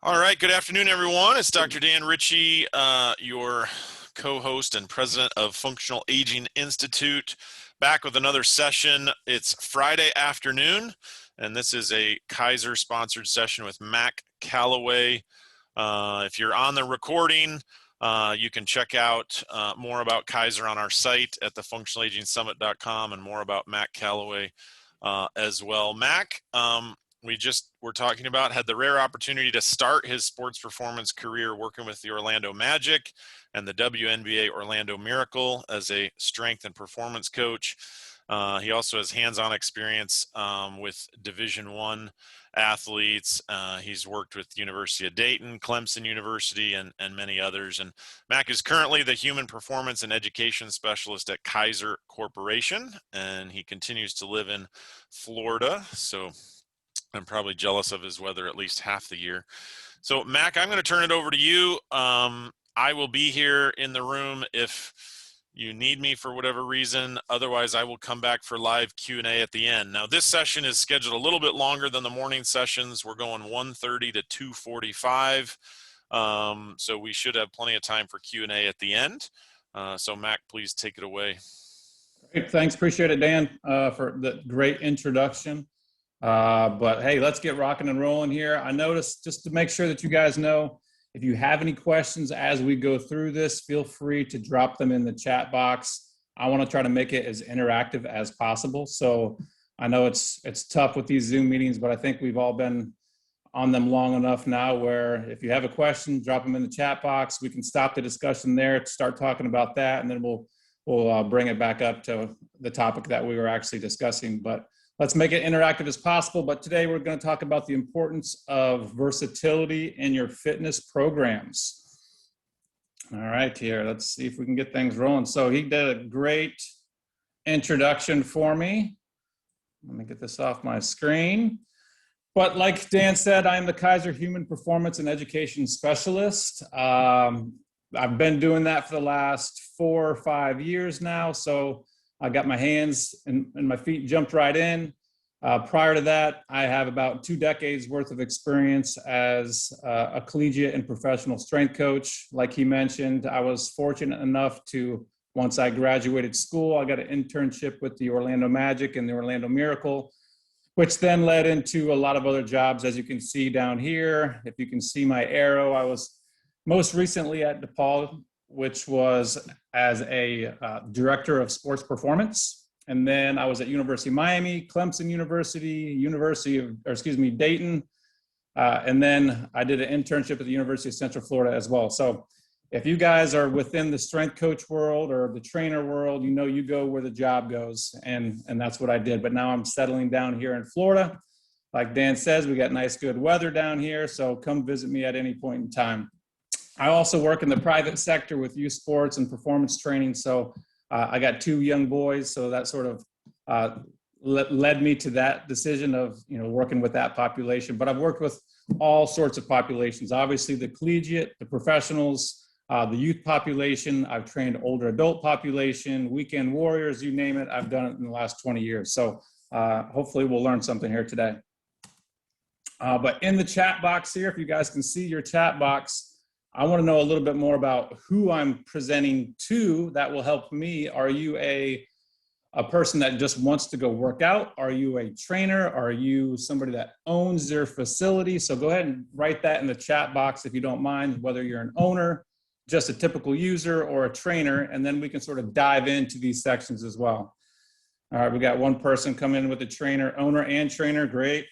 All right, good afternoon, everyone. It's Dr. Dan Ritchie, your co-host and president of Functional Aging Institute, back with another session. It's Friday afternoon, and this is a Kaiser sponsored session with Mac Calloway. If you're on the recording, you can check out more about Kaiser on our site at thefunctionalagingsummit.com and more about Mac Calloway as well. Mac, we're talking about had the rare opportunity to start his sports performance career working with the Orlando Magic and the WNBA Orlando Miracle as a strength and performance coach. He also has hands-on experience with Division I athletes. He's worked with the University of Dayton, Clemson University, and many others. And Mac is currently the Human Performance and Education Specialist at Kaiser Corporation, and he continues to live in Florida. So I'm probably jealous of his weather at least half the year. So Mac, I'm going to turn it over to you. I will be here in the room if you need me for whatever reason. Otherwise, I will come back for live Q&A at the end. Now, this session is scheduled a little bit longer than the morning sessions. We're going 1:30 to 2:45. So we should have plenty of time for Q&A at the end. So Mac, please take it away. Great. Thanks. Appreciate it, Dan, for the great introduction. But hey, let's get rocking and rolling here. I noticed, just to make sure that you guys know, if you have any questions as we go through this, feel free to drop them in the chat box. I want to try to make it as interactive as possible. So I know it's tough with these Zoom meetings, but I think we've all been on them long enough now where if you have a question, drop them in the chat box. We can stop the discussion there, start talking about that, and then we'll bring it back up to the topic that we were actually discussing. But let's make it interactive as possible. But today we're going to talk about the importance of versatility in your fitness programs. All right, here, let's see if we can get things rolling. So he did a great introduction for me. Let me get this off my screen. But like Dan said, I'm the Kaiser Human Performance and Education Specialist. I've been doing that for the last 4 or 5 years now. So I got my hands and my feet jumped right in. Prior to that, I have about 2 decades worth of experience as a collegiate and professional strength coach. Like he mentioned, I was fortunate enough to, once I graduated school, I got an internship with the Orlando Magic and the Orlando Miracle, which then led into a lot of other jobs, as you can see down here. If you can see my arrow, I was most recently at DePaul, which was as a director of sports performance. And then I was at University of Miami, Clemson University, Dayton. And then I did an internship at the University of Central Florida as well. So if you guys are within the strength coach world or the trainer world, you know you go where the job goes. And that's what I did. But now I'm settling down here in Florida. Like Dan says, we got nice, good weather down here. So come visit me at any point in time. I also work in the private sector with youth sports and performance training. So I got 2 young boys. So that sort of led me to that decision of, working with that population. But I've worked with all sorts of populations, obviously the collegiate, the professionals, the youth population. I've trained older adult population, weekend warriors, you name it. I've done it in the last 20 years. So hopefully we'll learn something here today. But in the chat box here, if you guys can see your chat box, I want to know a little bit more about who I'm presenting to. That will help me. Are you a person that just wants to go work out? Are you a trainer? Are you somebody that owns their facility? So go ahead and write that in the chat box if you don't mind, whether you're an owner, just a typical user, or a trainer, and then we can sort of dive into these sections as well. All right, we got one person come in with a trainer, owner and trainer, great.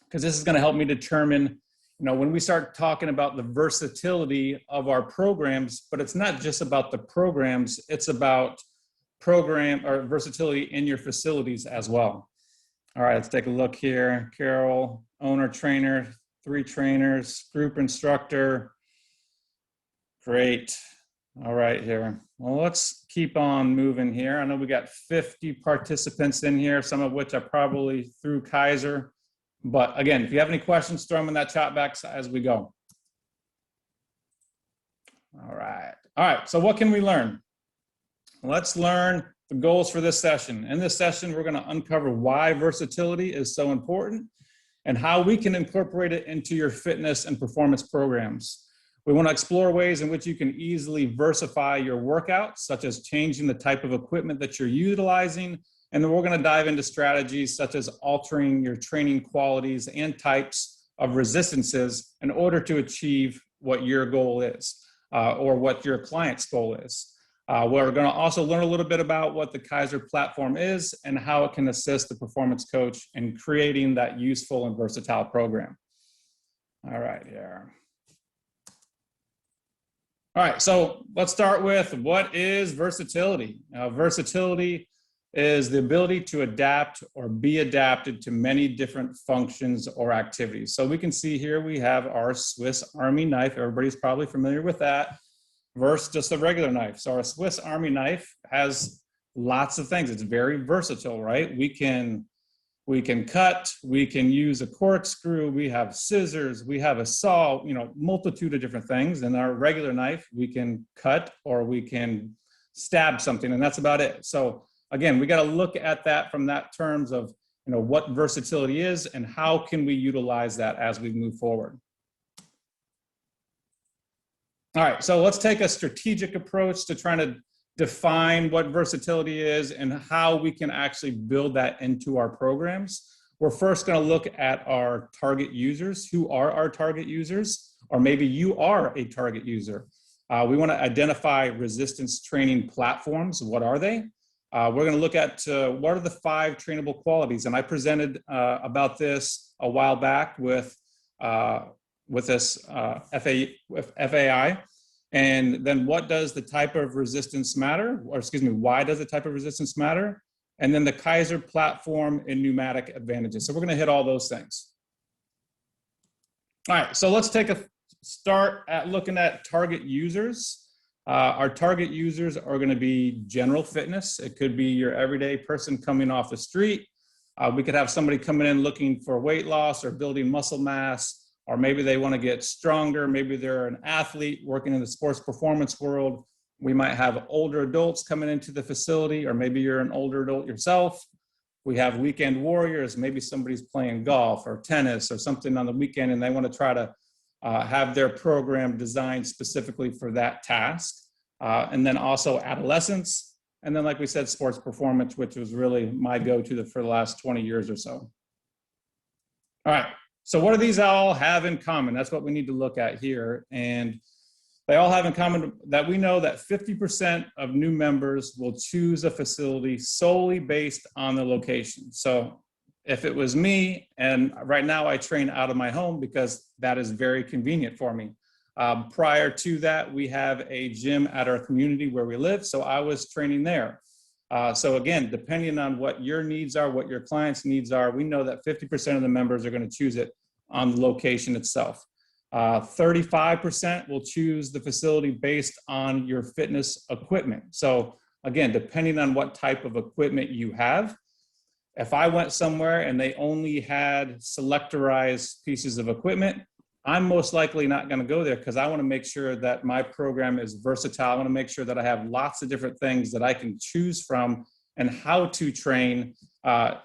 Because this is going to help me determine, when we start talking about the versatility of our programs, but it's not just about the programs, it's about program or versatility in your facilities as well. All right, let's take a look here. Carol, owner, trainer, 3 trainers, group instructor. Great. All right here. Well, let's keep on moving here. I know we got 50 participants in here, some of which are probably through Kaiser. But again, if you have any questions, throw them in that chat box as we go. All right. So what can we learn? Let's learn the goals for this session. In this session, we're going to uncover why versatility is so important. and how we can incorporate it into your fitness and performance programs. We want to explore ways in which you can easily versify your workouts, such as changing the type of equipment that you're utilizing. And then we're going to dive into strategies such as altering your training qualities and types of resistances in order to achieve what your goal is, or what your client's goal is. We're going to also learn a little bit about what the Kaiser platform is and how it can assist the performance coach in creating that useful and versatile program. All right, here. All right, so let's start with what is versatility? Versatility is the ability to adapt or be adapted to many different functions or activities. So we can see here we have our Swiss Army knife. Everybody's probably familiar with that versus just a regular knife. So our Swiss Army knife has lots of things. It's very versatile, right? We can cut, we can use a corkscrew, we have scissors, we have a saw, multitude of different things. And our regular knife, we can cut or we can stab something, and that's about it. So again, we got to look at that from that terms of, what versatility is and how can we utilize that as we move forward. All right, so let's take a strategic approach to trying to define what versatility is and how we can actually build that into our programs. We're first going to look at our target users. Who are our target users? Or maybe you are a target user. We want to identify resistance training platforms. What are they? We're going to look at what are the 5 trainable qualities. And I presented about this a while back with this FAI. And then what does the type of resistance matter? Or excuse me, why does the type of resistance matter? And then the Kaiser platform and pneumatic advantages. So we're going to hit all those things. All right, so let's take a start at looking at target users. Our target users are going to be general fitness. It could be your everyday person coming off the street. We could have somebody coming in looking for weight loss or building muscle mass, or maybe they want to get stronger. Maybe they're an athlete working in the sports performance world. We might have older adults coming into the facility, or maybe you're an older adult yourself. We have weekend warriors. Maybe somebody's playing golf or tennis or something on the weekend, and they want to try to have their program designed specifically for that task. And then also adolescents. And then, like we said, sports performance, which was really my go-to for the last 20 years or so. All right. So what do these all have in common? That's what we need to look at here. And they all have in common that we know that 50% of new members will choose a facility solely based on the location. So if it was me, and right now I train out of my home because that is very convenient for me. Prior to that, we have a gym at our community where we live, so I was training there. So again, depending on what your needs are, what your clients' needs are, we know that 50% of the members are going to choose it on the location itself. 35% will choose the facility based on your fitness equipment. So again, depending on what type of equipment you have, if I went somewhere and they only had selectorized pieces of equipment, I'm most likely not going to go there because I want to make sure that my program is versatile. I want to make sure that I have lots of different things that I can choose from and how to train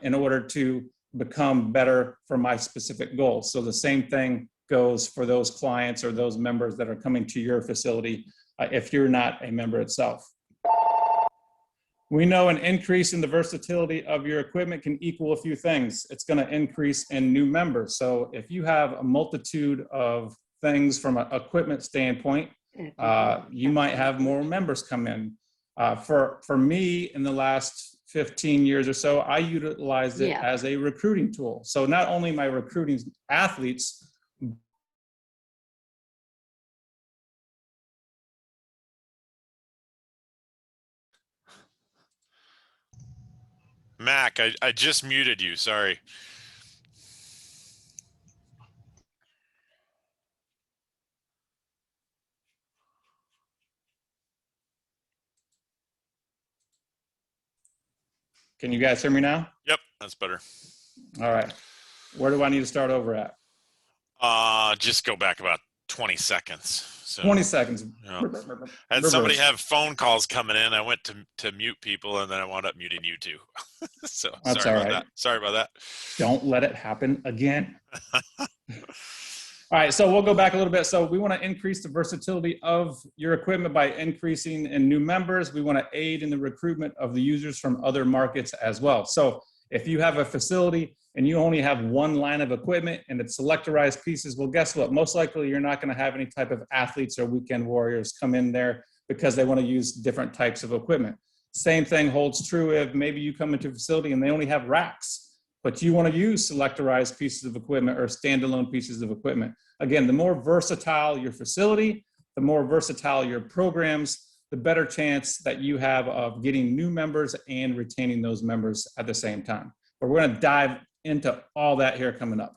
in order to become better for my specific goals. So the same thing goes for those clients or those members that are coming to your facility if you're not a member itself. We know an increase in the versatility of your equipment can equal a few things. It's going to increase in new members. So if you have a multitude of things from an equipment standpoint, you might have more members come in. For me, in the last 15 years or so, I utilized it as a recruiting tool. So not only am I recruiting athletes, Mac, I just muted you. Sorry. Can you guys hear me now? Yep, that's better. All right. Where do I need to start over at? Just go back about 20 seconds. So 20 seconds. yeah. I had somebody have phone calls coming in. I went to mute people, and then I wound up muting you too. So That's sorry all about right. that. Sorry about that. Don't let it happen again. All right, so we'll go back a little bit. So we want to increase the versatility of your equipment by increasing in new members. We want to aid in the recruitment of the users from other markets as well. So if you have a facility and you only have one line of equipment and it's selectorized pieces, well, guess what? Most likely you're not going to have any type of athletes or weekend warriors come in there because they want to use different types of equipment. Same thing holds true if maybe you come into a facility and they only have racks, but you want to use selectorized pieces of equipment or standalone pieces of equipment. Again, the more versatile your facility, the more versatile your programs, the better chance that you have of getting new members and retaining those members at the same time. But we're going to dive into all that here coming up.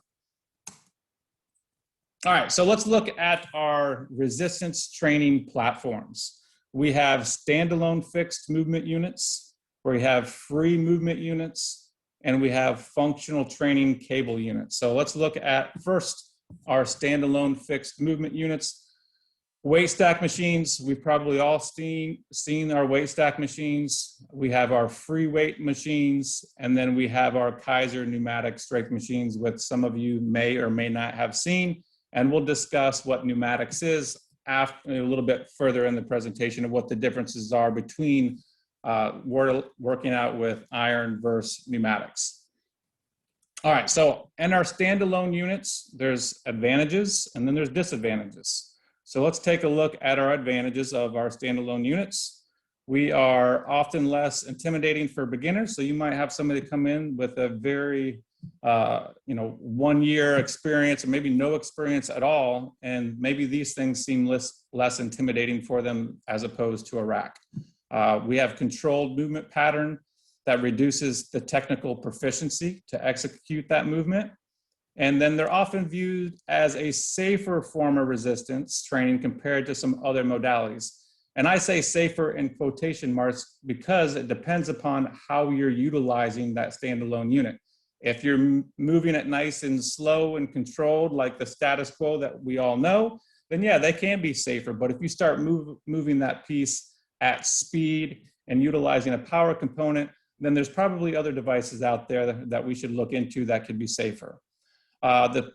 All right, so let's look at our resistance training platforms. We have standalone fixed movement units, we have free movement units, and we have functional training cable units. So let's look at first our standalone fixed movement units. Weight stack machines, we've probably all seen our weight stack machines. We have our free weight machines, and then we have our Kaiser pneumatic strength machines, which some of you may or may not have seen. And we'll discuss what pneumatics is after a little bit further in the presentation of what the differences are between working out with iron versus pneumatics. All right, so in our standalone units, there's advantages and then there's disadvantages. So let's take a look at our advantages of our standalone units. We are often less intimidating for beginners. So you might have somebody come in with a very, 1 year experience or maybe no experience at all. And maybe these things seem less intimidating for them as opposed to a rack. We have controlled movement pattern that reduces the technical proficiency to execute that movement. And then they're often viewed as a safer form of resistance training compared to some other modalities. And I say safer in quotation marks because it depends upon how you're utilizing that standalone unit. If you're moving it nice and slow and controlled, like the status quo that we all know, then yeah, they can be safer. But if you start moving that piece at speed and utilizing a power component, then there's probably other devices out there that we should look into that could be safer. The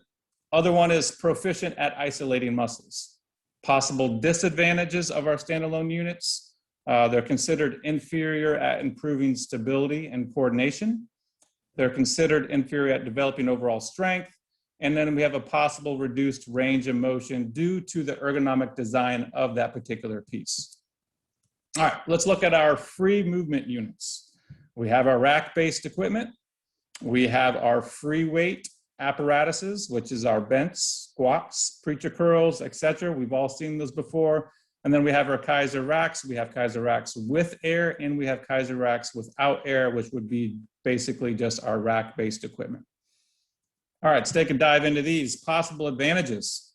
other one is proficient at isolating muscles. Possible disadvantages of our standalone units. They're considered inferior at improving stability and coordination. They're considered inferior at developing overall strength. And then we have a possible reduced range of motion due to the ergonomic design of that particular piece. All right, let's look at our free movement units. We have our rack-based equipment. We have our free weight apparatuses, which is our bents, squats, preacher curls, etc. We've all seen those before. And then we have our Kaiser racks. We have Kaiser racks with air, and we have Kaiser racks without air, which would be basically just our rack-based equipment. All right, let's take a dive into these possible advantages.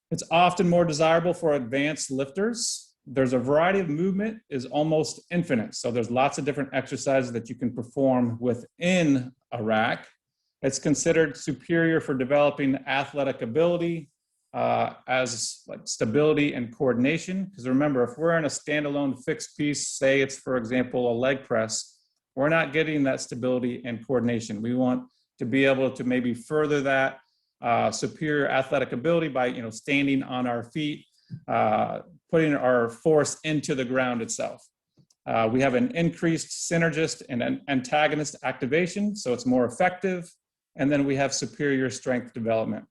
It's often more desirable for advanced lifters. There's a variety of movement is almost infinite. So there's lots of different exercises that you can perform within a rack. It's considered superior for developing athletic ability as like stability and coordination. Because remember, if we're in a standalone fixed piece, say it's, for example, a leg press, we're not getting that stability and coordination. We want to be able to maybe further that superior athletic ability by standing on our feet, putting our force into the ground itself. We have an increased synergist and an antagonist activation, so it's more effective. And then we have superior strength development.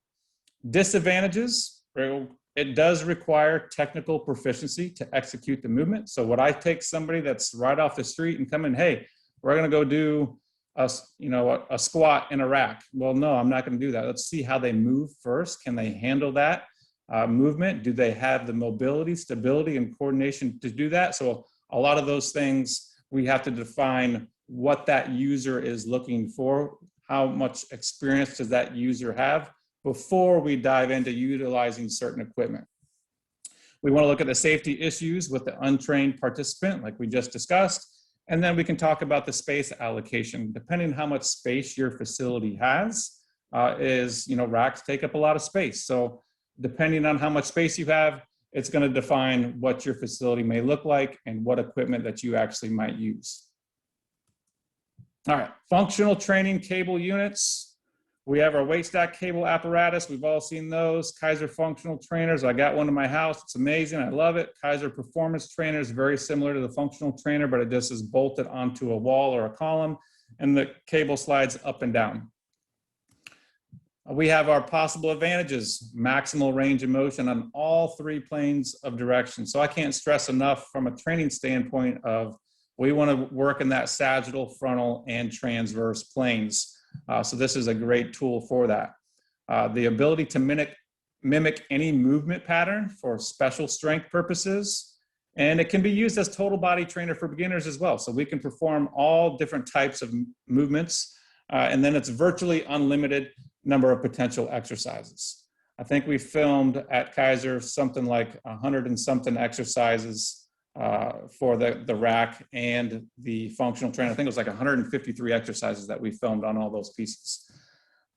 Disadvantages, it does require technical proficiency to execute the movement. So would I take somebody that's right off the street and come in, hey, we're gonna go do a squat in a rack? Well, no, I'm not gonna do that. Let's see how they move first. Can they handle that movement? Do they have the mobility, stability, and coordination to do that? So a lot of those things, we have to define what that user is looking for. How much experience does that user have before we dive into utilizing certain equipment? We want to look at the safety issues with the untrained participant, like we just discussed, and then we can talk about the space allocation. Depending on how much space your facility has, racks take up a lot of space. So depending on how much space you have, it's going to define what your facility may look like and what equipment that you actually might use. All right, functional training cable units. We have our weight stack cable apparatus. We've all seen those. Kaiser functional trainers. I got one in my house. It's amazing. I love it. Kaiser performance trainer is very similar to the functional trainer, but it just is bolted onto a wall or a column, and the cable slides up and down. We have our possible advantages: maximal range of motion on all 3 planes of direction. So I can't stress enough from a training standpoint of we want to work in that sagittal, frontal, and transverse planes. So this is a great tool for that. The ability to mimic any movement pattern for special strength purposes. And it can be used as total body trainer for beginners as well. So we can perform all different types of movements. And then it's virtually unlimited number of potential exercises. I think we filmed at Kaiser something like 100 and something exercises for the rack and the functional trainer. I think it was like 153 exercises that we filmed on all those pieces.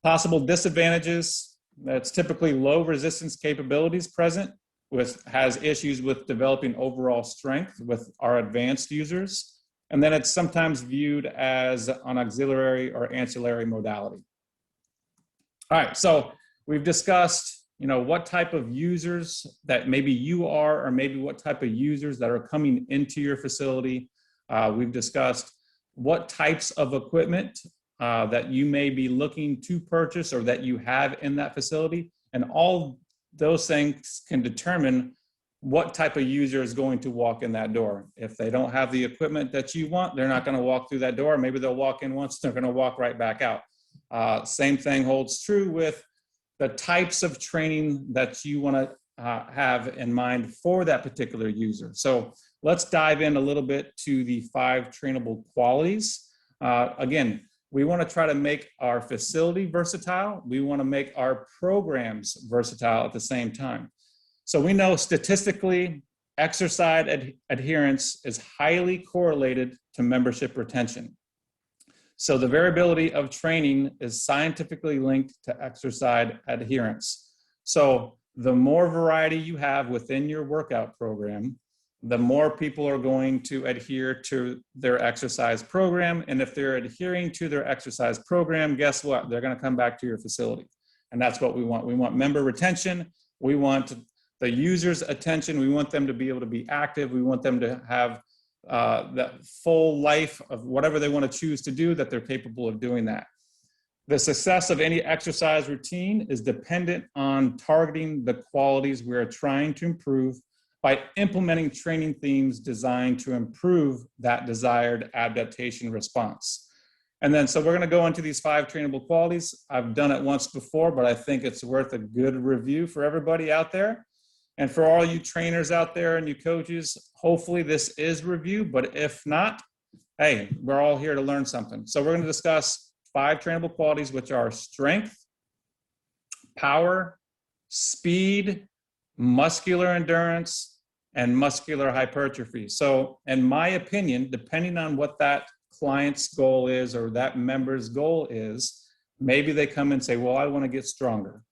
Possible disadvantages: that's typically low resistance capabilities present, has issues with developing overall strength with our advanced users. And then it's sometimes viewed as an auxiliary or ancillary modality. All right, so we've discussed, what type of users that maybe you are, or maybe what type of users that are coming into your facility. We've discussed what types of equipment that you may be looking to purchase or that you have in that facility. And all those things can determine what type of user is going to walk in that door. If they don't have the equipment that you want, they're not going to walk through that door. Maybe they'll walk in once, they're going to walk right back out. Same thing holds true with the types of training that you want to have in mind for that particular user. So let's dive in a little bit to the 5 trainable qualities. Again, we want to try to make our facility versatile. We want to make our programs versatile at the same time. So we know statistically, exercise adherence is highly correlated to membership retention. So the variability of training is scientifically linked to exercise adherence. So the more variety you have within your workout program, the more people are going to adhere to their exercise program. And if they're adhering to their exercise program, guess what? They're going to come back to your facility. And that's what we want. We want member retention. We want the user's attention. We want them to be able to be active. We want them to have that full life of whatever they want to choose to do, that they're capable of doing that. The success of any exercise routine is dependent on targeting the qualities we're trying to improve by implementing training themes designed to improve that desired adaptation response. And then, so we're going to go into these 5 trainable qualities. I've done it once before, but I think it's worth a good review for everybody out there. And for all you trainers out there and you coaches, hopefully this is review, but if not, hey, we're all here to learn something. So we're going to discuss 5 trainable qualities, which are strength, power, speed, muscular endurance, and muscular hypertrophy. So in my opinion, depending on what that client's goal is or that member's goal is, maybe they come and say, well, I want to get stronger.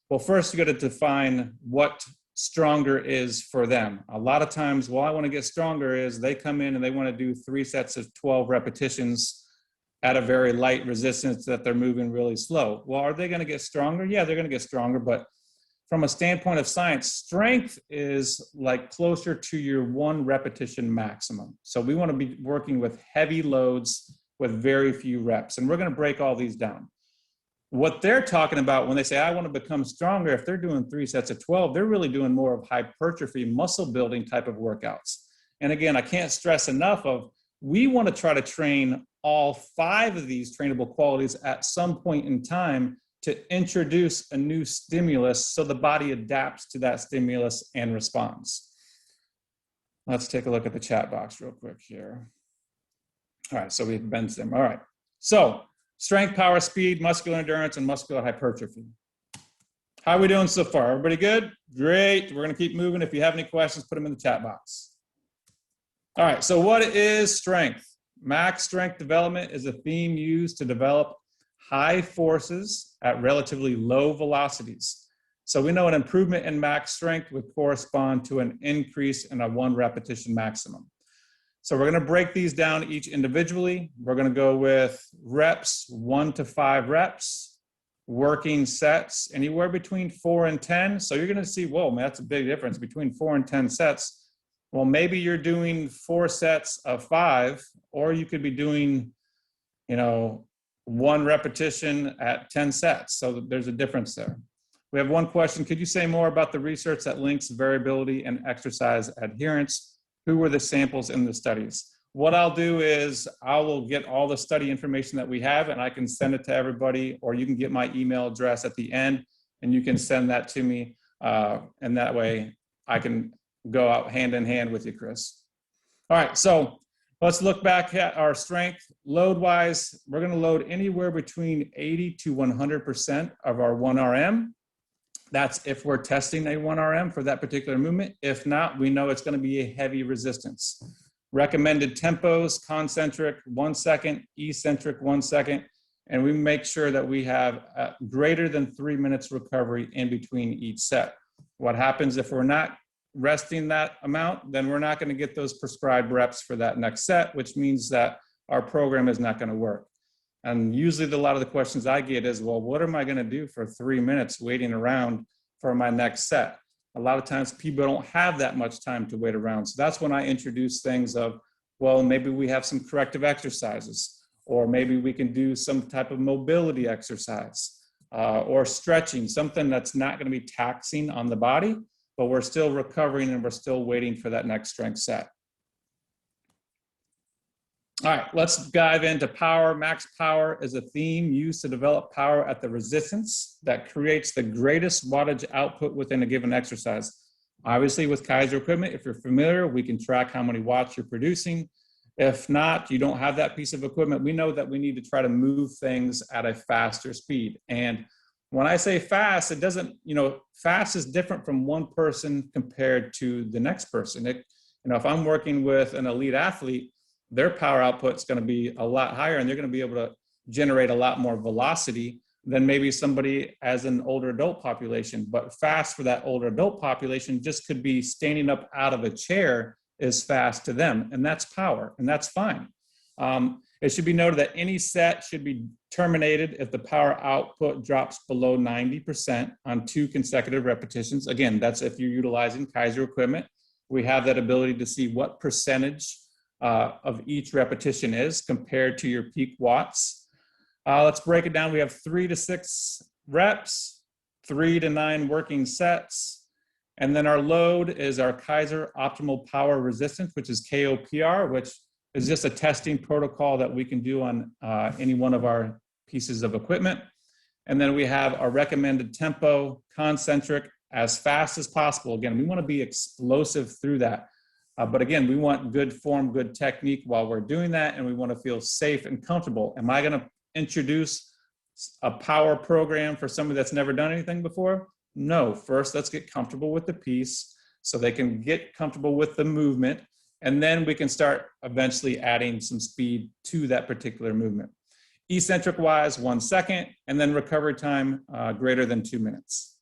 Well, first you got to define what stronger is for them. A lot of times, well, I want to get stronger is they come in and they want to do 3 sets of 12 repetitions at a very light resistance that they're moving really slow. Well, are they going to get stronger? Yeah, they're going to get stronger, but from a standpoint of science, strength is like closer to your 1 repetition maximum. So we want to be working with heavy loads with very few reps. And we're going to break all these down. What they're talking about when they say, I want to become stronger, if they're doing 3 sets of 12, they're really doing more of hypertrophy, muscle building type of workouts. And again, I can't stress enough of, we want to try to train all 5 of these trainable qualities at some point in time to introduce a new stimulus so the body adapts to that stimulus and responds. Let's take a look at the chat box real quick here. All right, so we've been them. All right, so strength, power, speed, muscular endurance, and muscular hypertrophy. How are we doing so far? Everybody good? Great. We're going to keep moving. If you have any questions, put them in the chat box. All right, so what is strength? Max strength development is a theme used to develop high forces at relatively low velocities. So we know an improvement in max strength would correspond to an increase in a 1 repetition maximum. So we're going to break these down each individually. We're going to go with reps, 1 to 5 reps, working sets, anywhere between 4 and 10. So you're going to see, whoa, man, that's a big difference between 4 and 10 sets. Well, maybe you're doing 4 sets of 5, or you could be doing, 1 repetition at 10 sets. So there's a difference there. We have one question. Could you say more about the research that links variability and exercise adherence? Who were the samples in the studies? What I'll do is I will get all the study information that we have and I can send it to everybody, or you can get my email address at the end and you can send that to me. And that way I can go out hand in hand with you, Chris. All right, so let's look back at our strength. Load-wise, we're gonna load anywhere between 80 to 100% of our 1RM. That's if we're testing a 1RM for that particular movement. If not, we know it's going to be a heavy resistance. Recommended tempos, concentric 1 second, eccentric 1 second, and we make sure that we have greater than 3 minutes recovery in between each set. What happens if we're not resting that amount? Then we're not going to get those prescribed reps for that next set, which means that our program is not going to work. And usually a lot of the questions I get is, well, what am I going to do for 3 minutes waiting around for my next set? A lot of times people don't have that much time to wait around. So that's when I introduce things of, well, maybe we have some corrective exercises, or maybe we can do some type of mobility exercise or stretching, something that's not going to be taxing on the body, but we're still recovering and we're still waiting for that next strength set. All right, let's dive into power. Max power is a theme used to develop power at the resistance that creates the greatest wattage output within a given exercise. Obviously, with Kaiser equipment, if you're familiar, we can track how many watts you're producing. If not, you don't have that piece of equipment, we know that we need to try to move things at a faster speed. And when I say fast, it doesn't, fast is different from one person compared to the next person. If I'm working with an elite athlete, their power output is going to be a lot higher and they're going to be able to generate a lot more velocity than maybe somebody as an older adult population. But fast for that older adult population just could be standing up out of a chair is fast to them. And that's power, and that's fine. It should be noted that any set should be terminated if the power output drops below 90% on 2 consecutive repetitions. Again, that's if you're utilizing Kaiser equipment. We have that ability to see what percentage of each repetition is compared to your peak watts. Let's break it down. We have 3 to 6 reps, 3 to 9 working sets, and then our load is our Kaiser optimal power resistance, which is KOPR, which is just a testing protocol that we can do on any one of our pieces of equipment. And then we have our recommended tempo, concentric, as fast as possible. Again, we want to be explosive through that. But again, we want good form, good technique while we're doing that, and we want to feel safe and comfortable. Am I going to introduce a power program for somebody that's never done anything before? No. First, let's get comfortable with the piece so they can get comfortable with the movement, and then we can start eventually adding some speed to that particular movement. Eccentric wise, 1 second, and then recovery time greater than 2 minutes.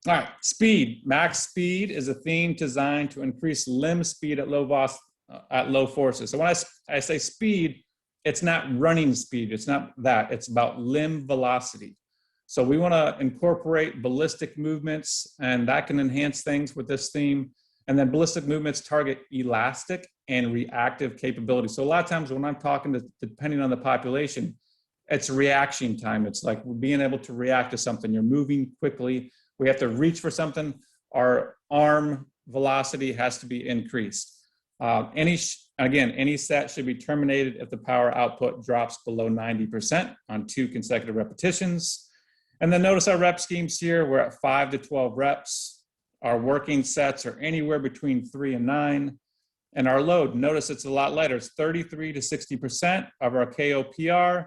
All right, speed. Max speed is a theme designed to increase limb speed at low forces. So when I say speed, it's not running speed. It's not that. It's about limb velocity. So we want to incorporate ballistic movements, and that can enhance things with this theme. And then ballistic movements target elastic and reactive capability. So a lot of times when I'm talking to, depending on the population, it's reaction time. It's like being able to react to something. You're moving quickly. We have to reach for something. Our arm velocity has to be increased. Any set should be terminated if the power output drops below 90% on 2 consecutive repetitions. And then notice our rep schemes here. We're at 5 to 12 reps. Our working sets are anywhere between 3 and 9. And our load, notice it's a lot lighter. It's 33 to 60% of our KOPR.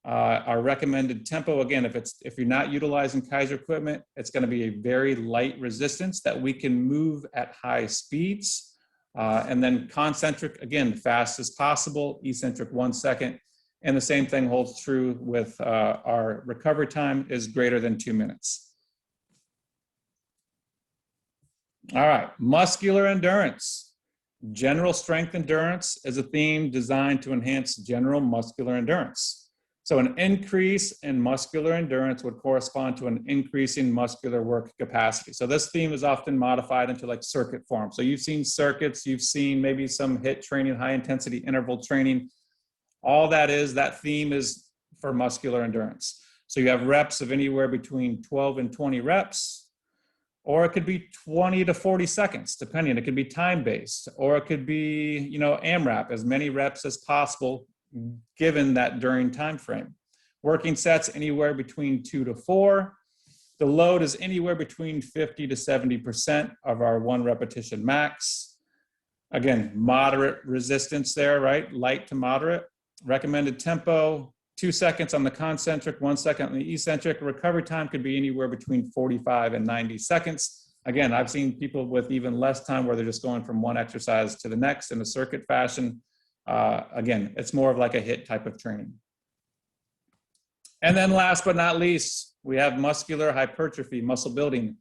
Our recommended tempo, again, if you're not utilizing Kaiser equipment, it's going to be a very light resistance that we can move at high speeds. And then concentric, again, fast as possible, eccentric 1 second. And the same thing holds true with our recovery time is greater than 2 minutes. All right, muscular endurance. General strength endurance is a theme designed to enhance general muscular endurance. So an increase in muscular endurance would correspond to an increase in muscular work capacity. So this theme is often modified into like circuit form. So you've seen circuits, you've seen maybe some HIIT training, high intensity interval training. All that theme is for muscular endurance. So you have reps of anywhere between 12 and 20 reps, or it could be 20 to 40 seconds, depending. It could be time-based, or it could be, AMRAP, as many reps as possible, given that during time frame. Working sets anywhere between 2 to 4. The load is anywhere between 50 to 70% of our 1 repetition max. Again, moderate resistance there, right? Light to moderate. Recommended tempo, 2 seconds on the concentric, 1 second on the eccentric. Recovery time could be anywhere between 45 and 90 seconds. Again, I've seen people with even less time where they're just going from one exercise to the next in a circuit fashion. Again, it's more of like a HIIT type of training. And then last but not least, we have muscular hypertrophy, muscle building.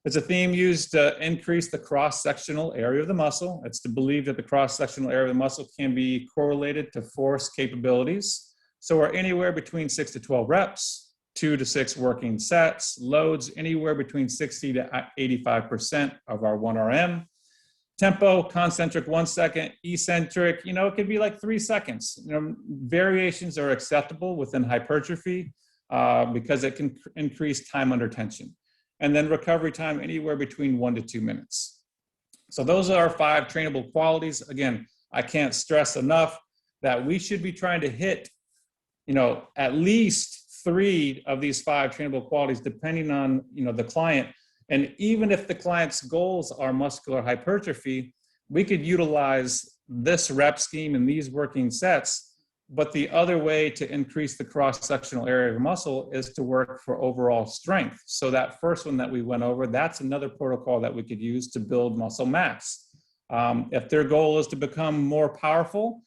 It's a theme used to increase the cross-sectional area of the muscle. It's to believe that the cross-sectional area of the muscle can be correlated to force capabilities. So we're anywhere between 6 to 12 reps, 2 to 6 working sets, loads anywhere between 60 to 85% of our 1RM. Tempo, concentric 1 second, eccentric, it could be like 3 seconds. Variations are acceptable within hypertrophy because it can increase time under tension. And then recovery time anywhere between 1 to 2 minutes. So those are our 5 trainable qualities. Again, I can't stress enough that we should be trying to hit, at least 3 of these 5 trainable qualities, depending on, the client. And even if the client's goals are muscular hypertrophy, we could utilize this rep scheme and these working sets. But the other way to increase the cross-sectional area of the muscle is to work for overall strength. So that first one that we went over, that's another protocol that we could use to build muscle mass. If their goal is to become more powerful,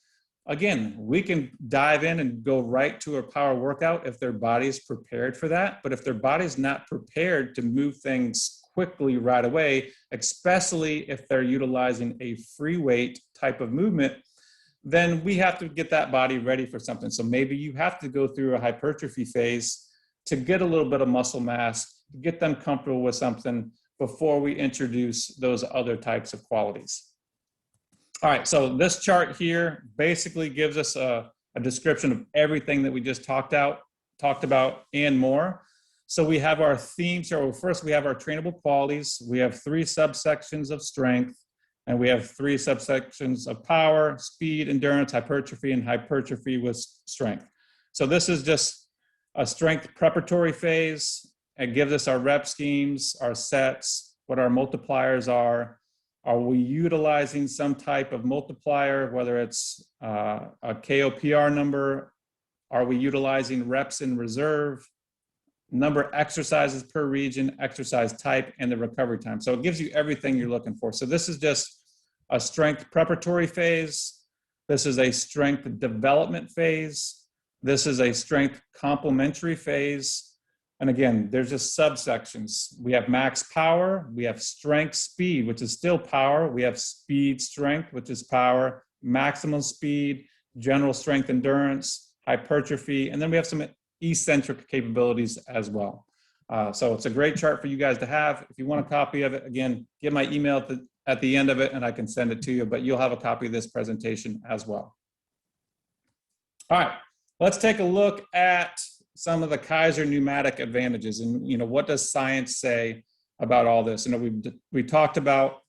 again, we can dive in and go right to a power workout if their body's prepared for that. But if their body's not prepared to move things quickly right away, especially if they're utilizing a free weight type of movement, then we have to get that body ready for something. So maybe you have to go through a hypertrophy phase to get a little bit of muscle mass, to get them comfortable with something before we introduce those other types of qualities. All right, so this chart here basically gives us a description of everything that we just talked about and more. So we have our themes. So first we have our trainable qualities. We have 3 subsections of strength, and we have 3 subsections of power, speed, endurance, hypertrophy, and hypertrophy with strength. So this is just a strength preparatory phase. It gives us our rep schemes, our sets, what our multipliers are. Are we utilizing some type of multiplier, whether it's a KOPR number? Are we utilizing reps in reserve? Number of exercises per region, exercise type, and the recovery time. So it gives you everything you're looking for. So this is just a strength preparatory phase. This is a strength development phase. This is a strength complementary phase. And again, there's just subsections. We have max power, we have strength speed, which is still power. We have speed strength, which is power, maximum speed, general strength endurance, hypertrophy, and then we have some eccentric capabilities as well. So it's a great chart for you guys to have. If you want a copy of it, again, get my email at the end of it and I can send it to you, but you'll have a copy of this presentation as well. All right, let's take a look at some of the Kaiser pneumatic advantages and what does science say about all this? We talked about,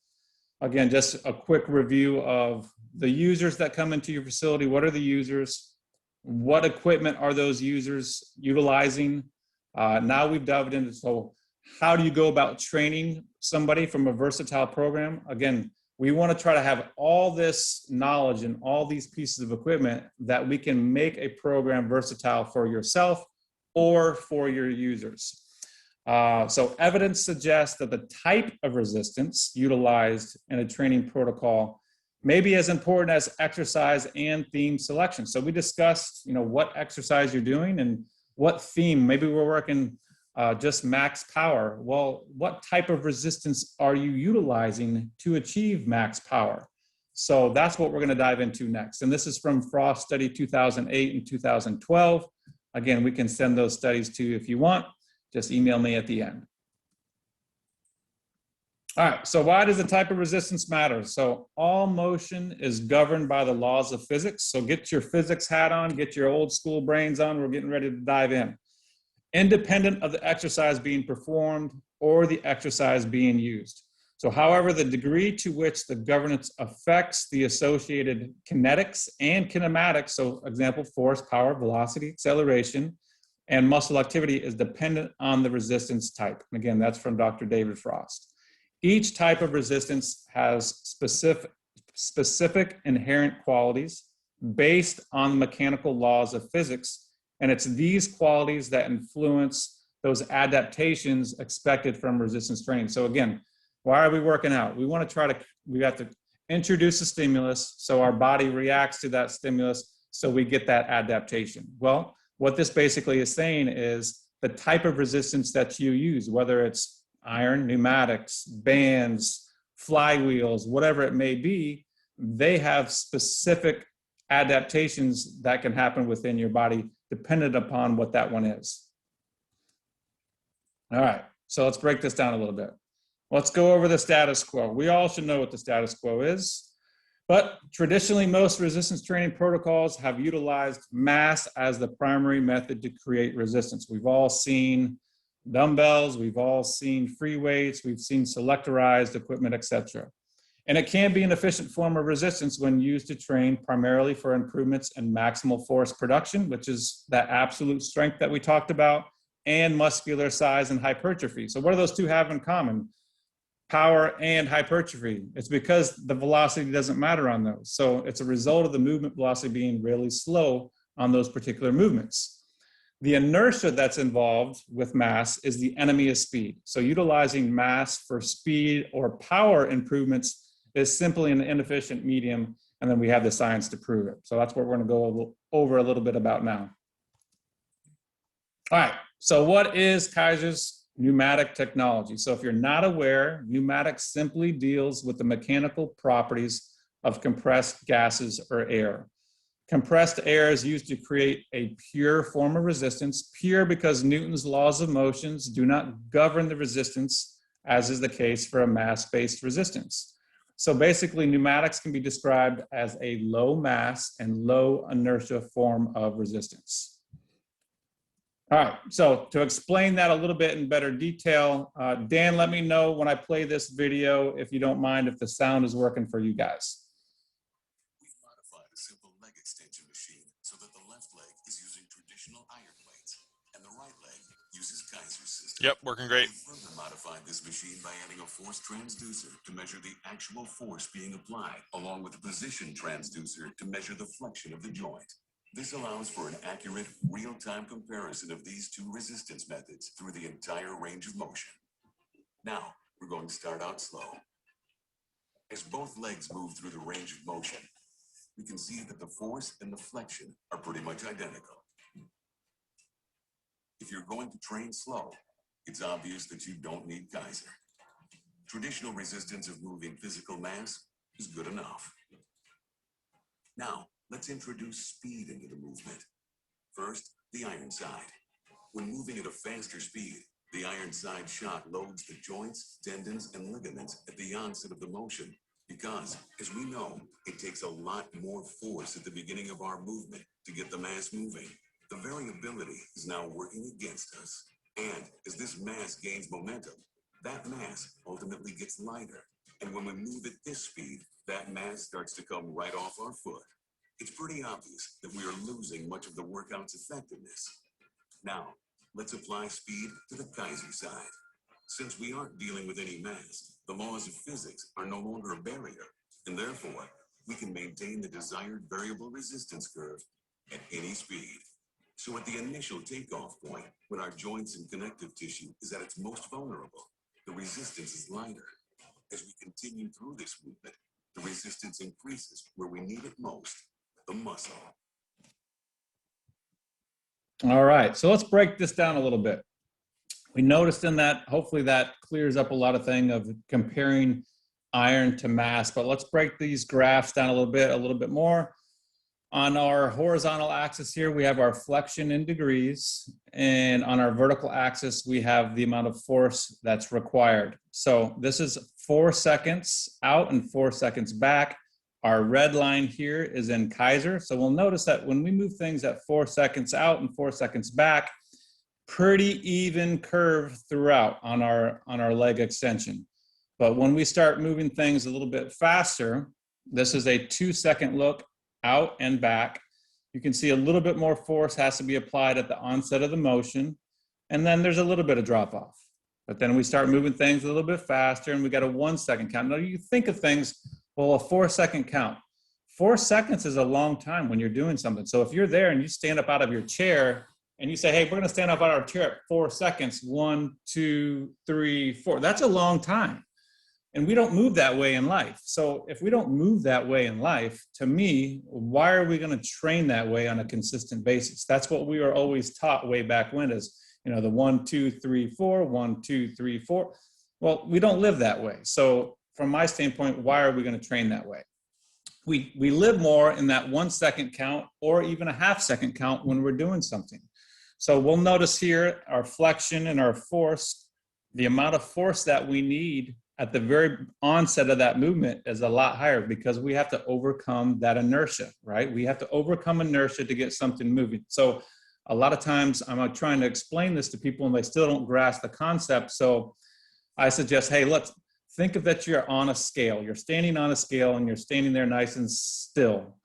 again, just a quick review of the users that come into your facility. What are the users? What equipment are those users utilizing? Now we've dived into, so how do you go about training somebody from a versatile program? Again, we want to try to have all this knowledge and all these pieces of equipment that we can make a program versatile for yourself or for your users. So evidence suggests that the type of resistance utilized in a training protocol maybe as important as exercise and theme selection. So we discussed, what exercise you're doing and what theme. Maybe we're working just max power. Well, what type of resistance are you utilizing to achieve max power? So that's what we're going to dive into next. And this is from Frost Study 2008 and 2012. Again, we can send those studies to you if you want. Just email me at the end. All right, so why does the type of resistance matter? So all motion is governed by the laws of physics. So get your physics hat on, get your old school brains on. We're getting ready to dive in. Independent of the exercise being performed or the exercise being used. So however, the degree to which the governance affects the associated kinetics and kinematics, so example, force, power, velocity, acceleration, and muscle activity is dependent on the resistance type. And again, that's from Dr. David Frost. Each type of resistance has specific inherent qualities based on mechanical laws of physics, and it's these qualities that influence those adaptations expected from resistance training. So again, why are we working out? We have to introduce a stimulus so our body reacts to that stimulus so we get that adaptation. Well, what this basically is saying is the type of resistance that you use, whether it's iron, pneumatics, bands, flywheels, whatever it may be, they have specific adaptations that can happen within your body dependent upon what that one is. All right, so let's break this down a little bit. Let's go over the status quo. We all should know what the status quo is, but traditionally most resistance training protocols have utilized mass as the primary method to create resistance. We've all seen dumbbells, we've all seen free weights, we've seen selectorized equipment, etc. And it can be an efficient form of resistance when used to train primarily for improvements in maximal force production, which is that absolute strength that we talked about, and muscular size and hypertrophy. So what do those two have in common? Power and hypertrophy. It's because the velocity doesn't matter on those. So it's a result of the movement velocity being really slow on those particular movements. The inertia that's involved with mass is the enemy of speed. So utilizing mass for speed or power improvements is simply an inefficient medium, and then we have the science to prove it. So that's what we're going to go over a little bit about now. All right, so what is Kaiser's pneumatic technology? So if you're not aware, pneumatic simply deals with the mechanical properties of compressed gases or air. Compressed air is used to create a pure form of resistance, pure because Newton's laws of motions do not govern the resistance, as is the case for a mass-based resistance. So basically, pneumatics can be described as a low mass and low inertia form of resistance. All right, so to explain that a little bit in better detail, Dan, let me know when I play this video, if you don't mind, if the sound is working for you guys. We've modified a simple leg extension machine so that the left leg is using traditional iron weights and the right leg uses Kaiser's system. Yep, working great. We further modified this machine by adding a force transducer to measure the actual force being applied, along with a position transducer to measure the flexion of the joint. This allows for an accurate, real-time comparison of these two resistance methods through the entire range of motion. Now, we're going to start out slow. As both legs move through the range of motion, we can see that the force and the flexion are pretty much identical. If you're going to train slow, it's obvious that you don't need Kaiser. Traditional resistance of moving physical mass is good enough. Now, let's introduce speed into the movement. First, the iron side. When moving at a faster speed, the iron side shock loads the joints, tendons, and ligaments at the onset of the motion because, as we know, it takes a lot more force at the beginning of our movement to get the mass moving. The variability is now working against us. And as this mass gains momentum, that mass ultimately gets lighter. And when we move at this speed, that mass starts to come right off our foot. It's pretty obvious that we are losing much of the workout's effectiveness. Now, let's apply speed to the Kaiser side. Since we aren't dealing with any mass, the laws of physics are no longer a barrier, and therefore, we can maintain the desired variable resistance curve at any speed. So at the initial takeoff point, when our joints and connective tissue is at its most vulnerable, the resistance is lighter. As we continue through this movement, the resistance increases where we need it most, the muscle. All right, so let's break this down a little bit. We noticed in that, hopefully that clears up a lot of things of comparing iron to mass, but let's break these graphs down a little bit more. On our horizontal axis here, we have our flexion in degrees, and on our vertical axis, we have the amount of force that's required. So this is 4 seconds out and 4 seconds back. Our red line here is in Kaiser. So we'll notice that when we move things at 4 seconds out and 4 seconds back, pretty even curve throughout on our leg extension. But when we start moving things a little bit faster, this is a 2-second look out and back. You can see a little bit more force has to be applied at the onset of the motion. And then there's a little bit of drop off. But then we start moving things a little bit faster and we got a 1 second count. Now you think of things, well, a 4 second count. 4 seconds is a long time when you're doing something. So if you're there and you stand up out of your chair and you say, hey, we're gonna stand up out of our chair at 4 seconds, 1, 2, 3, 4, that's a long time. And we don't move that way in life. So if we don't move that way in life, to me, why are we gonna train that way on a consistent basis? That's what we were always taught way back when is, you know, the 1, 2, 3, 4, 1, 2, 3, 4. Well, we don't live that way. So from my standpoint, why are we gonna train that way? We live more in that 1 second count or even a half second count when we're doing something. So we'll notice here our flexion and our force, the amount of force that we need at the very onset of that movement is a lot higher because we have to overcome that inertia, right? We have to overcome inertia to get something moving. So a lot of times I'm trying to explain this to people and they still don't grasp the concept. So I suggest, hey, let's think of that you're on a scale. You're standing on a scale and you're standing there nice and still.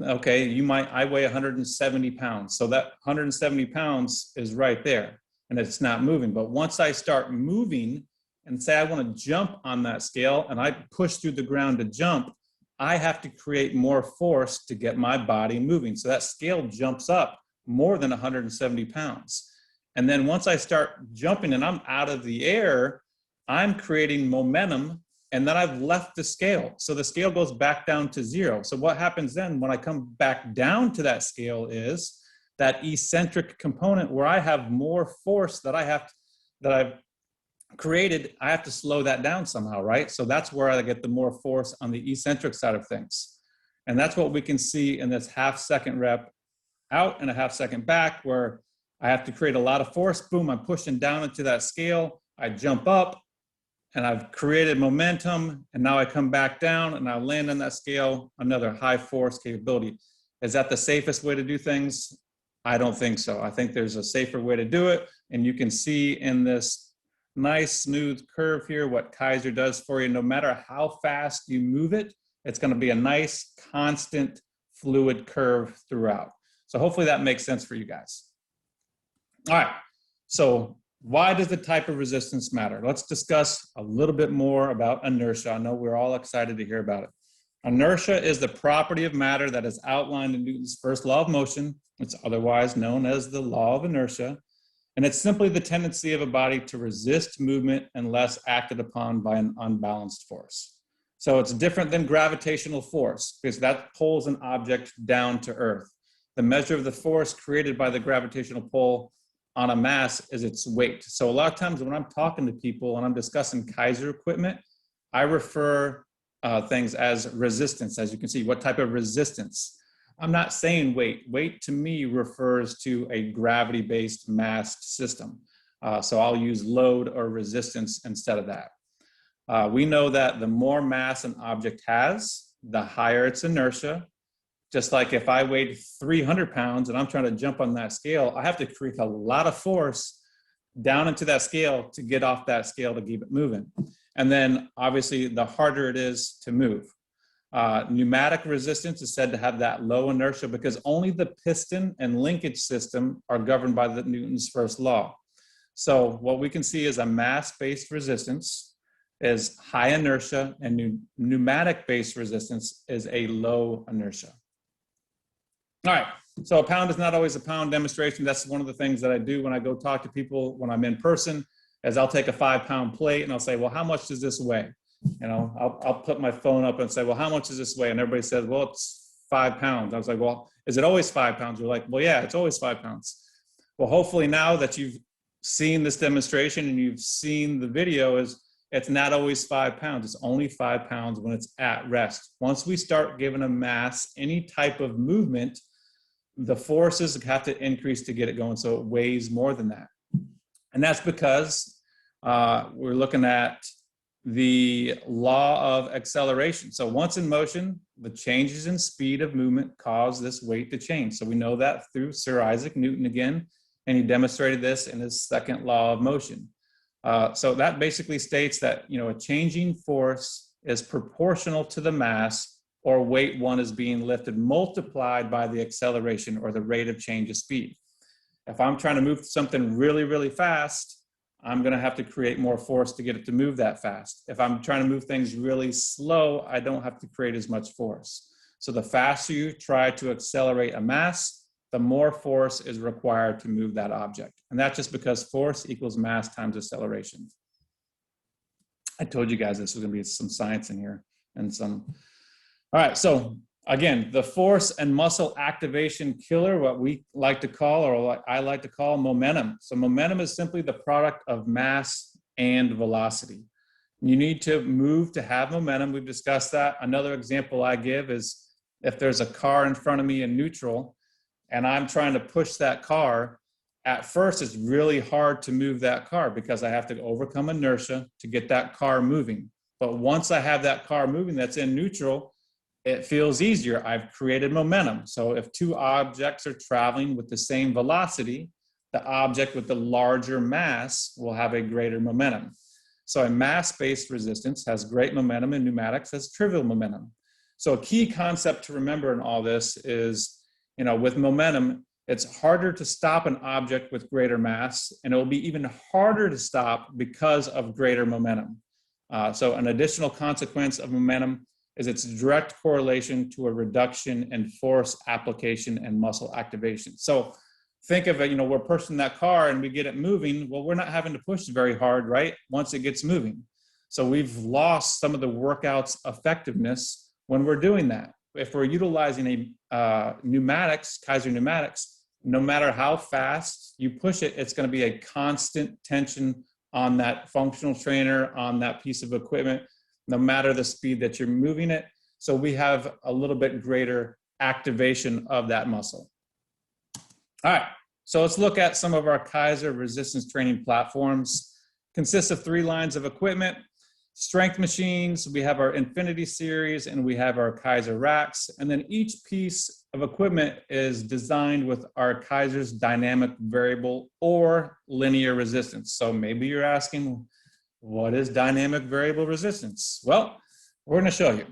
Okay, I weigh 170 pounds. So that 170 pounds is right there and it's not moving. But once I start moving and say I want to jump on that scale and I push through the ground to jump, I have to create more force to get my body moving. So that scale jumps up more than 170 pounds. And then once I start jumping and I'm out of the air, I'm creating momentum and then I've left the scale. So the scale goes back down to 0. So what happens then when I come back down to that scale is that eccentric component where I have more force that I've created, I have to slow that down somehow, right? So that's where I get the more force on the eccentric side of things. And that's what we can see in this half second rep out and a half second back where I have to create a lot of force. Boom, I'm pushing down into that scale. I jump up and I've created momentum and now I come back down and I land on that scale, another high force capability. Is that the safest way to do things? I don't think so. I think there's a safer way to do it. And you can see in this nice smooth curve here what Kaiser does for you. No matter how fast you move it, it's going to be a nice constant fluid curve throughout. So hopefully that makes sense for you guys. All right, so why does the type of resistance matter? Let's discuss a little bit more about inertia. I know we're all excited to hear about it. Inertia is the property of matter that is outlined in Newton's first law of motion. It's otherwise known as the law of inertia. And it's simply the tendency of a body to resist movement unless acted upon by an unbalanced force. So it's different than gravitational force because that pulls an object down to earth. The measure of the force created by the gravitational pull on a mass is its weight. So a lot of times when I'm talking to people and I'm discussing Kaiser equipment, I refer things as resistance, as you can see, what type of resistance. I'm not saying weight. Weight to me refers to a gravity-based massed system. So I'll use load or resistance instead of that. We know that the more mass an object has, the higher its inertia. Just like if I weighed 300 pounds and I'm trying to jump on that scale, I have to create a lot of force down into that scale to get off that scale to keep it moving. And then obviously the harder it is to move. Pneumatic resistance is said to have that low inertia because only the piston and linkage system are governed by the Newton's first law. So what we can see is a mass-based resistance is high inertia and pneumatic-based resistance is a low inertia. All right, so a pound is not always a pound demonstration. That's one of the things that I do when I go talk to people when I'm in person is I'll take a 5-pound plate and I'll say, well, how much does this weigh? You know, I'll put my phone up and say, well, how much does this weigh? And everybody says, well, it's 5 pounds. I was like, well, is it always 5 pounds? You're like, well, yeah, it's always 5 pounds. Well, hopefully now that you've seen this demonstration and you've seen the video, it's not always 5 pounds. It's only 5 pounds when it's at rest. Once we start giving a mass any type of movement, the forces have to increase to get it going, so it weighs more than that. And that's because we're looking at the law of acceleration. So once in motion, the changes in speed of movement cause this weight to change. So we know that through Sir Isaac Newton again, and he demonstrated this in his second law of motion. So that basically states that, you know, a changing force is proportional to the mass or weight one is being lifted multiplied by the acceleration or the rate of change of speed. If I'm trying to move something really, really fast, I'm going to have to create more force to get it to move that fast. If I'm trying to move things really slow, I don't have to create as much force. So the faster you try to accelerate a mass, the more force is required to move that object. And that's just because force equals mass times acceleration. I told you guys this was going to be some science in here and some. All right, so again, the force and muscle activation killer, what we like to call, or what I like to call, momentum. So momentum is simply the product of mass and velocity. You need to move to have momentum. We've discussed that. Another example I give is if there's a car in front of me in neutral and I'm trying to push that car, at first it's really hard to move that car because I have to overcome inertia to get that car moving. But once I have that car moving that's in neutral, it feels easier. I've created momentum. So if two objects are traveling with the same velocity, the object with the larger mass will have a greater momentum. So a mass-based resistance has great momentum, and pneumatics has trivial momentum. So a key concept to remember in all this is, you know, with momentum, it's harder to stop an object with greater mass, and it will be even harder to stop because of greater momentum. So an additional consequence of momentum is its direct correlation to a reduction in force application and muscle activation. So think of it, you know, we're pushing that car and we get it moving. Well, we're not having to push very hard, right? Once it gets moving. So we've lost some of the workout's effectiveness when we're doing that. If we're utilizing a pneumatics, Kaiser pneumatics, no matter how fast you push it, it's going to be a constant tension on that functional trainer, on that piece of equipment, no matter the speed that you're moving it. So we have a little bit greater activation of that muscle. All right, so let's look at some of our Kaiser resistance training platforms. Consists of 3 lines of equipment. Strength machines, we have our Infinity series, and we have our Kaiser racks. And then each piece of equipment is designed with our Kaiser's dynamic variable or linear resistance. So maybe you're asking, what is dynamic variable resistance? Well, we're going to show you.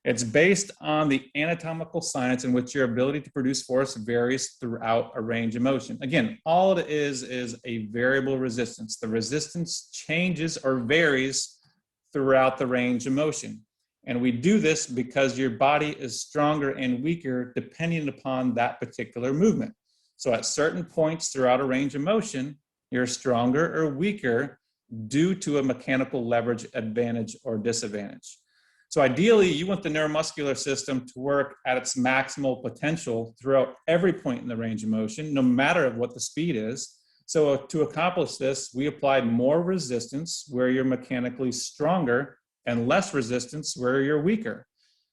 It's based on the anatomical science in which your ability to produce force varies throughout a range of motion. Again, all it is a variable resistance. The resistance changes or varies throughout the range of motion. And we do this because your body is stronger and weaker depending upon that particular movement. So at certain points throughout a range of motion, you're stronger or weaker due to a mechanical leverage advantage or disadvantage. So ideally, you want the neuromuscular system to work at its maximal potential throughout every point in the range of motion, no matter what the speed is. So to accomplish this, we applied more resistance where you're mechanically stronger and less resistance where you're weaker.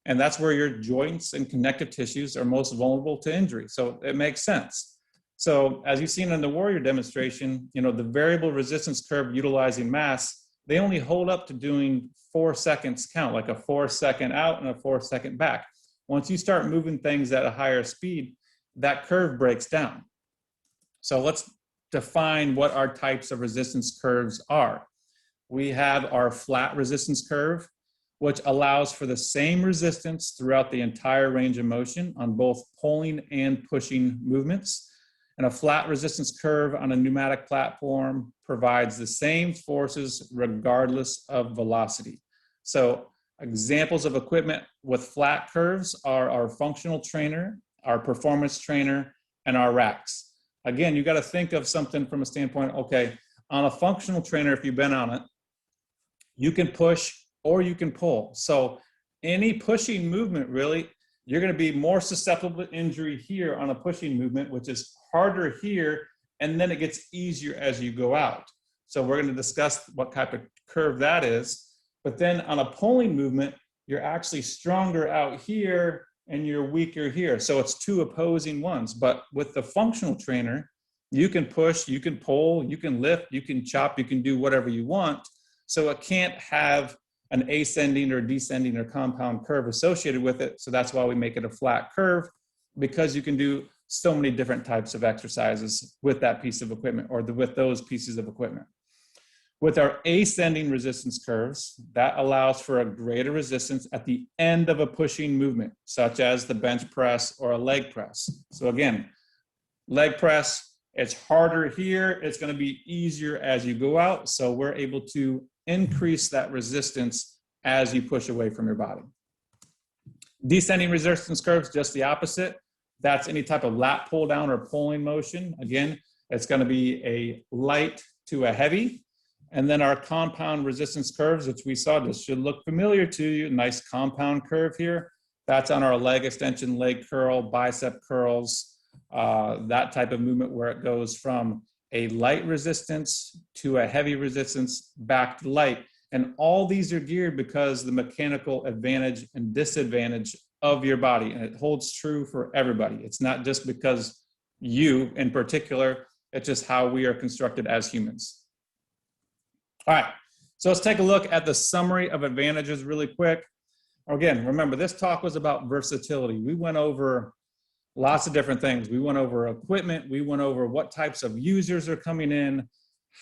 And that's where your joints and connective tissues are most vulnerable to injury. So it makes sense. So as you've seen in the Warrior demonstration, you know, the variable resistance curve utilizing mass, they only hold up to doing 4 seconds count, like a 4-second out and a 4-second back. Once you start moving things at a higher speed, that curve breaks down. So let's define what our types of resistance curves are. We have our flat resistance curve, which allows for the same resistance throughout the entire range of motion on both pulling and pushing movements. And a flat resistance curve on a pneumatic platform provides the same forces regardless of velocity. So examples of equipment with flat curves are our functional trainer, our performance trainer, and our racks. Again, you got to think of something from a standpoint, okay, on a functional trainer, if you've been on it, you can push or you can pull. So any pushing movement, really, you're going to be more susceptible to injury here on a pushing movement, which is harder here, and then it gets easier as you go out. So we're going to discuss what type of curve that is. But then on a pulling movement, you're actually stronger out here and you're weaker here. So it's two opposing ones. But with the functional trainer, you can push, you can pull, you can lift, you can chop, you can do whatever you want. So it can't have an ascending or descending or compound curve associated with it. So that's why we make it a flat curve, because you can do so many different types of exercises with that piece of equipment, or with those pieces of equipment. With our ascending resistance curves, that allows for a greater resistance at the end of a pushing movement, such as the bench press or a leg press. So again, leg press, it's harder here. It's going to be easier as you go out. So we're able to increase that resistance as you push away from your body. Descending resistance curves, just the opposite. That's any type of lat pull down or pulling motion. Again, it's going to be a light to a heavy. And then our compound resistance curves, which we saw, this should look familiar to you. Nice compound curve here. That's on our leg extension, leg curl, bicep curls, that type of movement where it goes from a light resistance to a heavy resistance back to light. And all these are geared because the mechanical advantage and disadvantage of your body. And it holds true for everybody. It's not just because you in particular, it's just how we are constructed as humans. All right, so let's take a look at the summary of advantages really quick. Again, remember, this talk was about versatility. We went over lots of different things. We went over equipment. We went over what types of users are coming in.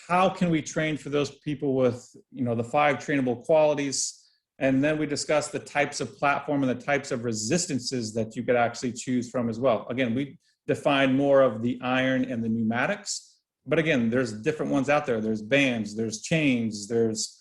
How can we train for those people with, the 5 trainable qualities? And then we discussed the types of platform and the types of resistances that you could actually choose from as well. Again, we defined more of the iron and the pneumatics. But again, there's different ones out there. There's bands, there's chains, there's,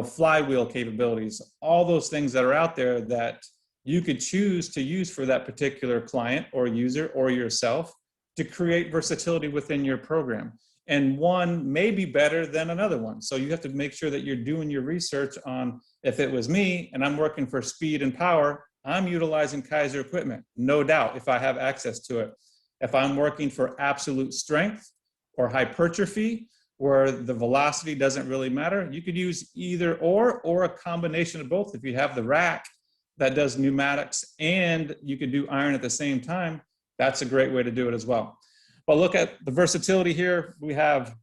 flywheel capabilities, all those things that are out there that you could choose to use for that particular client or user or yourself to create versatility within your program. And one may be better than another one. So you have to make sure that you're doing your research on, if it was me and I'm working for speed and power, I'm utilizing Kaiser equipment, no doubt, if I have access to it. If I'm working for absolute strength or hypertrophy, where the velocity doesn't really matter, you could use either or a combination of both. If you have the rack that does pneumatics and you could do iron at the same time, that's a great way to do it as well. But look at the versatility here. We have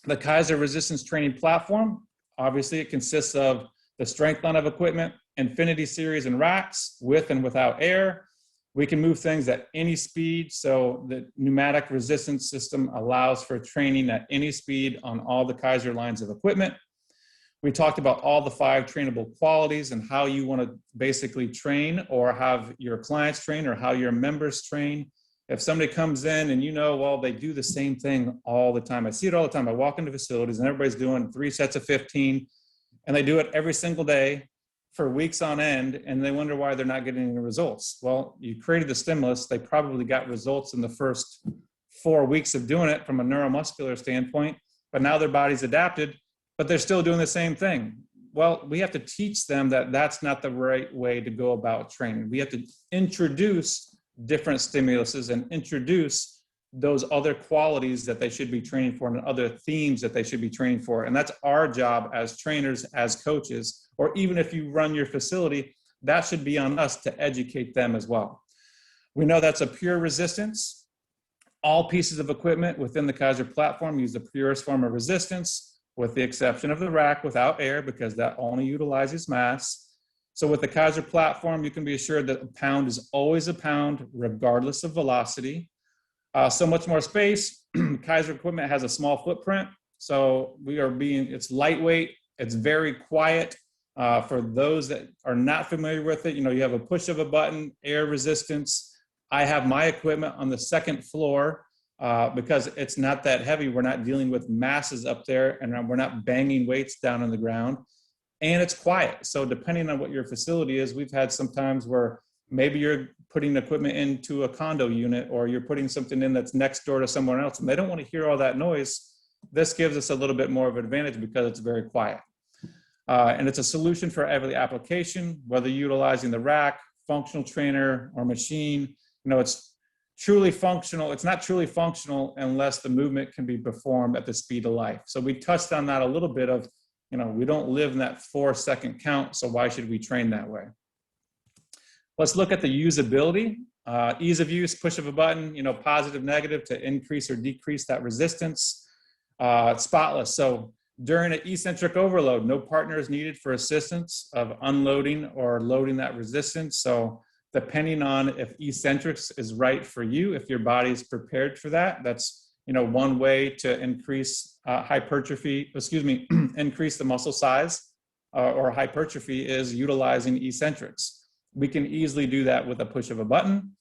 the Kaiser resistance training platform. Obviously, it consists of the strength line of equipment, Infinity series and racks with and without air. We can move things at any speed. So the pneumatic resistance system allows for training at any speed on all the Kaiser lines of equipment. We talked about all the 5 trainable qualities and how you want to basically train or have your clients train or how your members train. If somebody comes in and they do the same thing all the time. I see it all the time. I walk into facilities and everybody's doing 3 sets of 15 and they do it every single day for weeks on end, and they wonder why they're not getting any results. Well, you created the stimulus. They probably got results in the first 4 weeks of doing it from a neuromuscular standpoint, but now their body's adapted, but they're still doing the same thing. Well, we have to teach them that that's not the right way to go about training. We have to introduce different stimuluses and introduce those other qualities that they should be training for and other themes that they should be training for. And that's our job as trainers, as coaches, or even if you run your facility, that should be on us to educate them as well. We know that's a pure resistance. All pieces of equipment within the Kaiser platform use the purest form of resistance, with the exception of the rack without air, because that only utilizes mass. So with the Kaiser platform, you can be assured that a pound is always a pound, regardless of velocity. So much more space. Kaiser equipment has a small footprint. So it's lightweight. It's very quiet. For those that are not familiar with it, you have a push of a button, air resistance. I have my equipment on the 2nd floor because it's not that heavy. We're not dealing with masses up there and we're not banging weights down on the ground. And it's quiet. So depending on what your facility is, we've had some times where maybe you're putting equipment into a condo unit or you're putting something in that's next door to someone else and they don't want to hear all that noise. This gives us a little bit more of an advantage because it's very quiet. And it's a solution for every application, whether utilizing the rack, functional trainer, or machine. It's truly functional. It's not truly functional unless the movement can be performed at the speed of life. So we touched on that a little bit of, we don't live in that 4-second count, so why should we train that way? Let's look at the usability. Ease of use, push of a button, positive, negative to increase or decrease that resistance. Spotless. So during an eccentric overload, no partner is needed for assistance of unloading or loading that resistance. So depending on if eccentrics is right for you, if your body is prepared for that, that's one way to increase hypertrophy, increase the muscle size or hypertrophy is utilizing eccentrics. We can easily do that with a push of a button.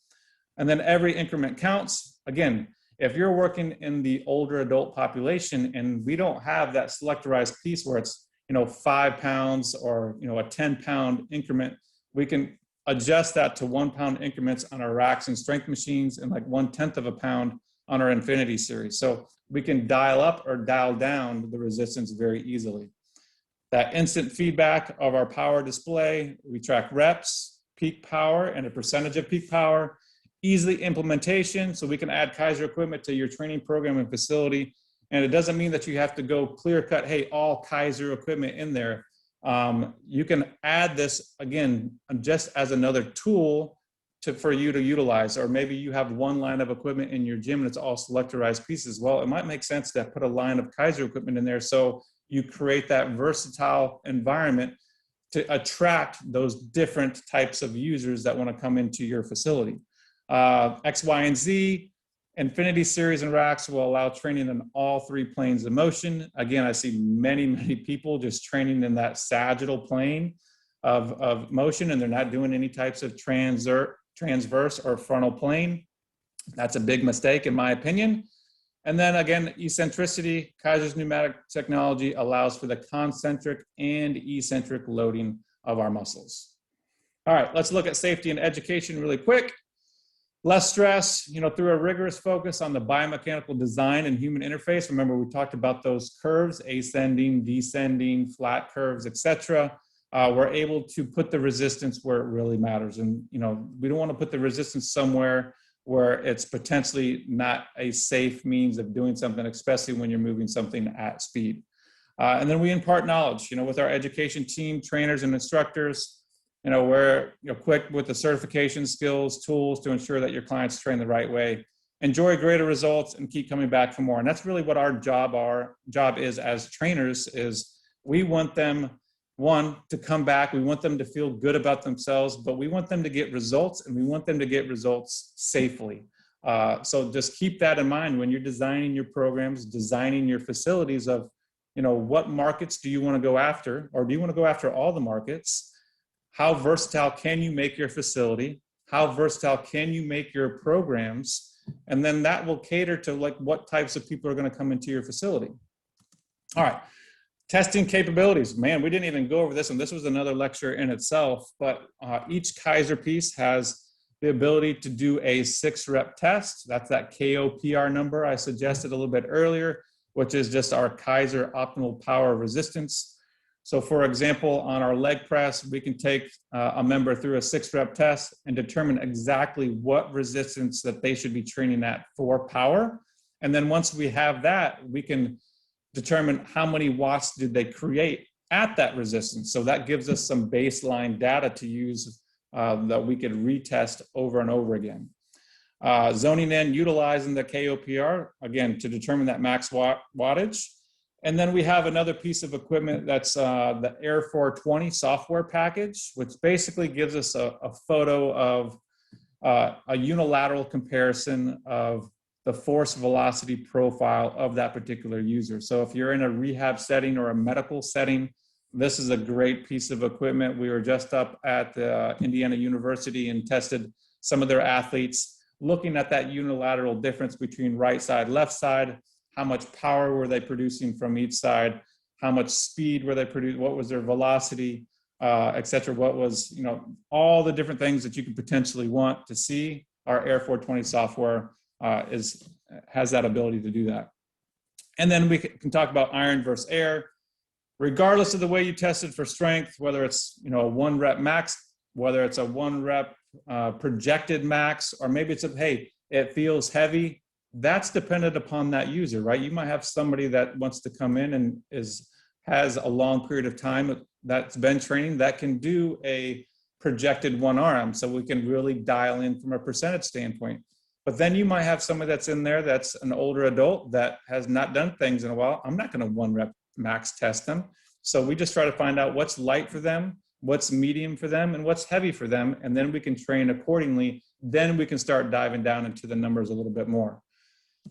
And then every increment counts. Again, if you're working in the older adult population and we don't have that selectorized piece where it's, 5 pounds or, a 10-pound increment, we can adjust that to 1-pound increments on our racks and strength machines and like 1/10 of a pound on our Infinity series. So we can dial up or dial down the resistance very easily. That instant feedback of our power display, we track reps, peak power, and a percentage of peak power. Easily implementation, so we can add Kaiser equipment to your training program and facility. And it doesn't mean that you have to go clear cut, hey, all Kaiser equipment in there. You can add this, again, just as another tool for you to utilize. Or maybe you have one line of equipment in your gym and it's all selectorized pieces. Well, it might make sense to put a line of Kaiser equipment in there so you create that versatile environment to attract those different types of users that want to come into your facility. X, Y, and Z, Infinity series and racks will allow training in all 3 planes of motion. Again, I see many people just training in that sagittal plane of motion, and they're not doing any types of transverse or frontal plane. That's a big mistake in my opinion. And then again, eccentricity, Kaiser's pneumatic technology allows for the concentric and eccentric loading of our muscles. All right, let's look at safety and education really quick. Less stress, through a rigorous focus on the biomechanical design and human interface. Remember, we talked about those curves, ascending, descending, flat curves, etc. We're able to put the resistance where it really matters. And, we don't want to put the resistance somewhere where it's potentially not a safe means of doing something, especially when you're moving something at speed. And then we impart knowledge, with our education team, trainers and instructors. We're quick with the certification skills, tools to ensure that your clients train the right way, enjoy greater results, and keep coming back for more. And that's really what our job is as trainers. Is we want them, one, to come back. We want them to feel good about themselves, but we want them to get results, and we want them to get results safely. So just keep that in mind when you're designing your programs, designing your facilities of, what markets do you want to go after, or do you want to go after all the markets? How versatile can you make your facility? How versatile can you make your programs? And then that will cater to like what types of people are going to come into your facility. All right, testing capabilities. Man, we didn't even go over this, and this was another lecture in itself, but each Kaiser piece has the ability to do a 6-rep test. That's that KOPR number I suggested a little bit earlier, which is just our Kaiser optimal power resistance. So for example, on our leg press, we can take a member through a 6-rep test and determine exactly what resistance that they should be training at for power. And then once we have that, we can determine how many watts did they create at that resistance. So that gives us some baseline data to use that we could retest over and over again. Zoning in, utilizing the KOPR, again, to determine that max wattage. And then we have another piece of equipment that's the Air 420 software package, which basically gives us a photo of a unilateral comparison of the force velocity profile of that particular user. So if you're in a rehab setting or a medical setting, this is a great piece of equipment. We were just up at Indiana University and tested some of their athletes, looking at that unilateral difference between right side, left side. How much power were they producing from each side? How much speed were they producing? What was their velocity, et cetera? What was, all the different things that you could potentially want to see. Our Air 420 software has that ability to do that. And then we can talk about iron versus air. regardless of the way you tested for strength, whether it's, you know, a 1 rep max, whether it's a 1 rep projected max, or maybe it's a, hey, it feels heavy, that's dependent upon that user, right? You might have somebody that wants to come in and has a long period of time that's been training that can do a projected 1 RM. So we can really dial in from a percentage standpoint. But then you might have somebody that's in there that's an older adult that has not done things in a while. I'm not going to 1 rep max test them. So we just try to find out what's light for them, what's medium for them, and what's heavy for them. And then we can train accordingly. Then we can start diving down into the numbers a little bit more.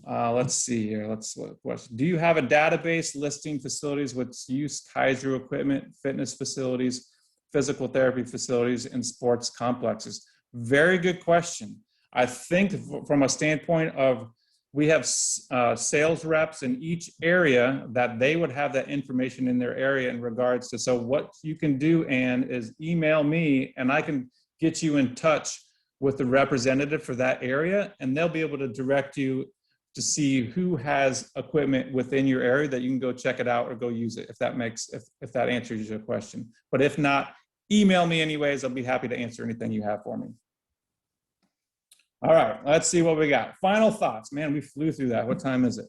Let's see here. Let's look. Do you have a database listing facilities which use Kaiser equipment, fitness facilities, physical therapy facilities, and sports complexes? Very good question. I think from a standpoint of, we have sales reps in each area that they would have that information in their area in regards to, so what you can do, Ann, is email me and I can get you in touch with the representative for that area, and they'll be able to direct you to see who has equipment within your area that you can go check it out or go use it, if that answers your question. But if not, email me anyways. I'll be happy to answer anything you have for me. All right, let's see what we got. Final thoughts. Man, we flew through that. What time is it?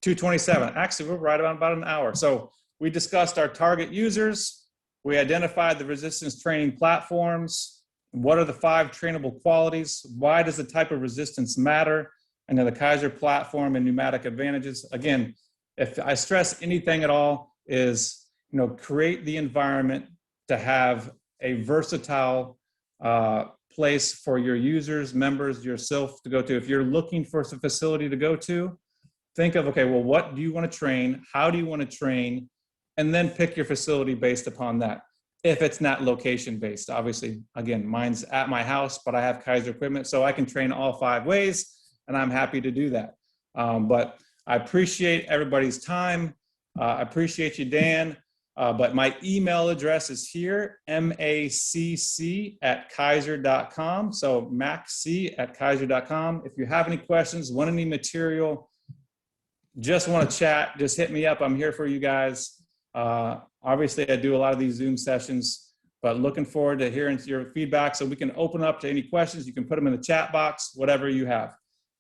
2:27. Actually, we're right about an hour. So we discussed our target users. We identified the resistance training platforms. What are the 5 trainable qualities? Why does the type of resistance matter? And then the Kaiser platform and pneumatic advantages. Again, if I stress anything at all, is, you know, create the environment to have a versatile place for your users, members, yourself to go to. If you're looking for a facility to go to, think of, okay, well, what do you want to train? How do you want to train? And then pick your facility based upon that. If it's not location based, obviously, again, mine's at my house, but I have Kaiser equipment, so I can train all 5 ways, and I'm happy to do that. But I appreciate everybody's time. I appreciate you, Dan. But my email address is here, macc@kaiser.com. So macc@kaiser.com. If you have any questions, want any material, just want to chat, just hit me up. I'm here for you guys. Obviously, I do a lot of these Zoom sessions, but looking forward to hearing your feedback so we can open up to any questions. You can put them in the chat box, whatever you have,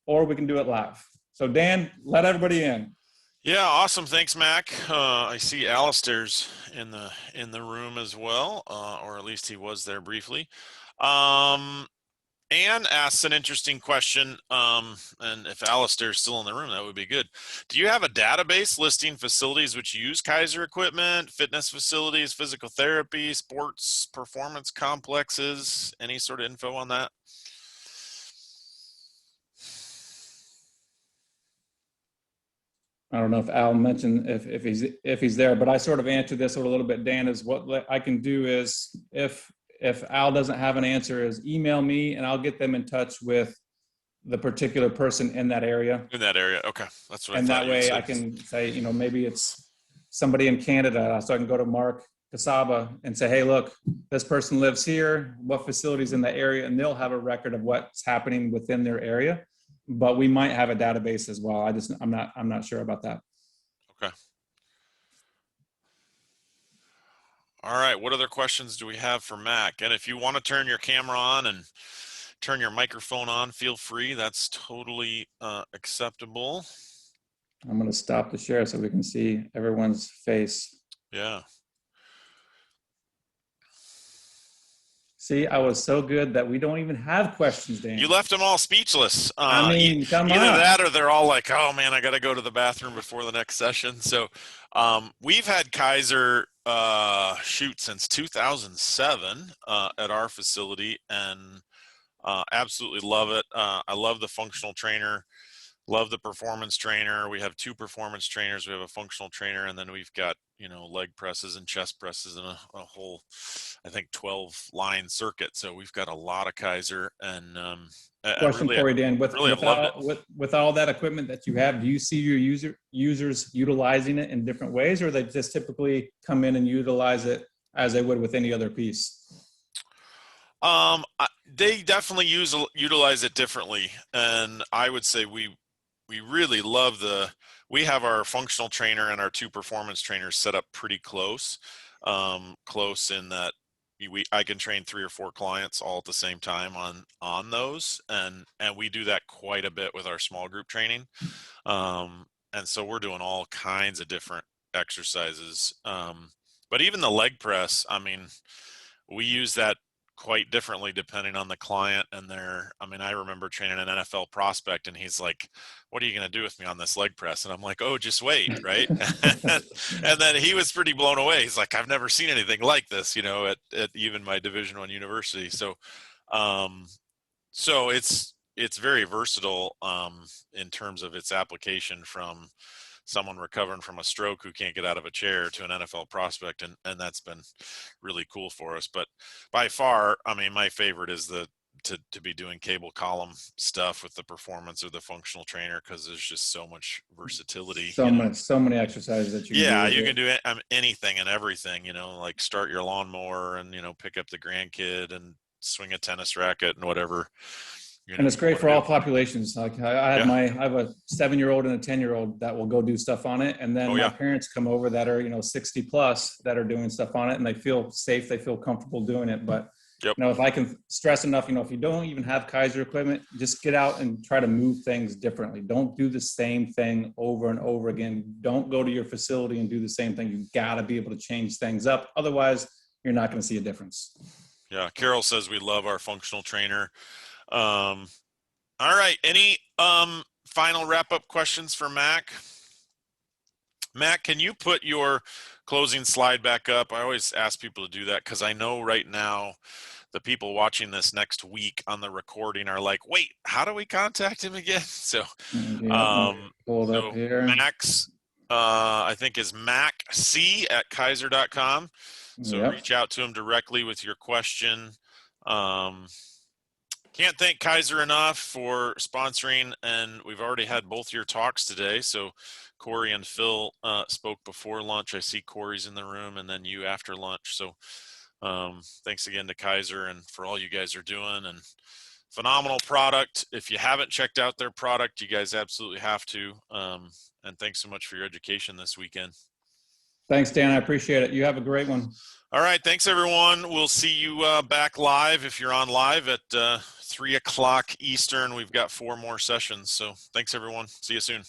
or we can do it live. So Dan, let everybody in. Yeah, awesome. Thanks, Mac. I see Alistair's in the room as well, or at least he was there briefly. Anne asks an interesting question, and if Alistair's still in the room, that would be good. Do you have a database listing facilities which use Kaiser equipment, fitness facilities, physical therapy, sports performance complexes? Any sort of info on that? I don't know if Al mentioned if he's there, but I sort of answered this a little bit, Dan, is what I can do is, if Al doesn't have an answer, is email me and I'll get them in touch with the particular person in that area. In that area, okay. That's what I thought. And that way I can say, you know, maybe it's somebody in Canada, so I can go to Mark Casaba and say, hey, look, this person lives here, what facilities in the area, and they'll have a record of what's happening within their area. But we might have a database as well. I'm not sure about that. Okay. All right. What other questions do we have for Mac? And if you want to turn your camera on and turn your microphone on, feel free. That's totally acceptable. I'm going to stop the share so we can see everyone's face. Yeah. See, I was so good that we don't even have questions, Dan. You left them all speechless. I mean, come on. Either that or they're all like, oh, man, I got to go to the bathroom before the next session. So we've had Kaiser since 2007 at our facility, and absolutely love it. I love the functional trainer. Love the performance trainer. We have 2 performance trainers. We have a functional trainer, and then we've got, you know, leg presses and chest presses and a whole, I think, 12-line circuit. So we've got a lot of Kaiser. And question for you, Dan. With all that equipment that you have, do you see your users utilizing it in different ways, or they just typically come in and utilize it as they would with any other piece? They definitely utilize it differently, and I would say we really love we have our functional trainer and our 2 performance trainers set up pretty close, close in that I can train 3 or 4 clients all at the same time on those, and we do that quite a bit with our small group training, and so we're doing all kinds of different exercises, but even the leg press, I mean, we use that quite differently depending on the client and I mean, I remember training an NFL prospect and he's like, what are you going to do with me on this leg press? And I'm like, oh, just wait. Right. And then he was pretty blown away. He's like, I've never seen anything like this, you know, at even my Division I university. So, so it's very versatile, in terms of its application from someone recovering from a stroke who can't get out of a chair to an NFL prospect. And that's been really cool for us. But by far, I mean, my favorite is to be doing cable column stuff with the performance or the functional trainer, because there's just so much versatility. So many exercises that you can do. Yeah, you can do anything and everything, you know, like start your lawnmower and, you know, pick up the grandkid and swing a tennis racket and whatever. And it's great for all populations. Like I have a 7-year-old and a 10-year-old that will go do stuff on it. And then my parents come over that are, you know, 60 plus that are doing stuff on it, and they feel safe. They feel comfortable doing it. But, you know, if I can stress enough, you know, if you don't even have Kaiser equipment, just get out and try to move things differently. Don't do the same thing over and over again. Don't go to your facility and do the same thing. You got to be able to change things up. Otherwise, you're not going to see a difference. Yeah. Carol says we love our functional trainer. All right. Any final wrap-up questions for Mac? Mac, can you put your closing slide back up? I always ask people to do that because I know right now the people watching this next week on the recording are like, wait, how do we contact him again? So, pull it up here. Mac's, I think is macc@kaiser.com. So reach out to him directly with your question. Can't thank Kaiser enough for sponsoring, and we've already had both your talks today. So Corey and Phil spoke before lunch. I see Corey's in the room, and then you after lunch. So thanks again to Kaiser and for all you guys are doing, and phenomenal product. If you haven't checked out their product, you guys absolutely have to. And thanks so much for your education this weekend. Thanks, Dan. I appreciate it. You have a great one. All right. Thanks, everyone. We'll see you back live if you're on live at 3 o'clock Eastern. We've got 4 more sessions. So thanks, everyone. See you soon.